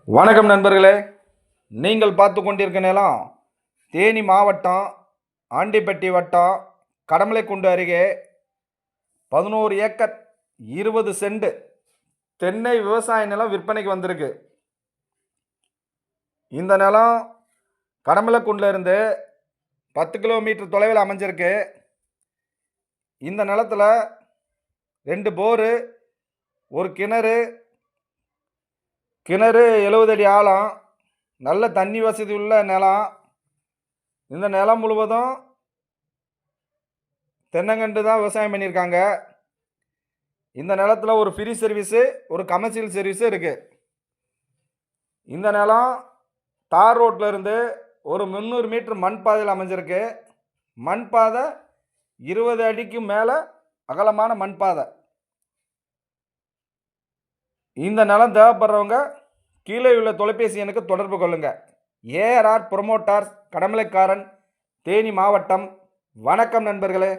வணக்கம் நண்பர்களே, நீங்கள் பார்த்து கொண்டிருக்க நிலம் தேனி மாவட்டம் ஆண்டிப்பட்டி வட்டம் கடமலைக்குண்டு அருகே 11 ஏக்கர் 20 சென்ட் தென்னை விவசாய நிலம் விற்பனைக்கு வந்திருக்கு. இந்த நிலம் கடமலைக்குண்டில் இருந்து 10 கிலோமீட்டர் தொலைவில் அமைஞ்சிருக்கு. இந்த நிலத்தில் 2 போரு, ஒரு கிணறு 70 அடி ஆழம், நல்ல தண்ணி வசதி உள்ள நிலம். இந்த நிலம் முழுவதும் தென்னங்கண்டு தான் விவசாயம் பண்ணியிருக்காங்க. இந்த நிலத்தில் ஒரு ஃப்ரீ சர்வீஸு, ஒரு கமர்ஷியல் சர்வீஸு இருக்குது. இந்த நிலம் தார் ரோட்டில் இருந்து ஒரு 300 மீட்டர் மண் பாதையில் அமைஞ்சிருக்கு. மண் பாதை 20 அடிக்கு மேலே அகலமான மண் பாதை. இந்த நிலம் தேவைப்படுறவங்க கீழே உள்ள தொலைபேசி எண்ணுக்கு தொடர்பு கொள்ளுங்கள். ஏஆர்ஆர் புரமோட்டார்ஸ், கடமலைக்காரன், தேனி மாவட்டம். வணக்கம் நண்பர்களே.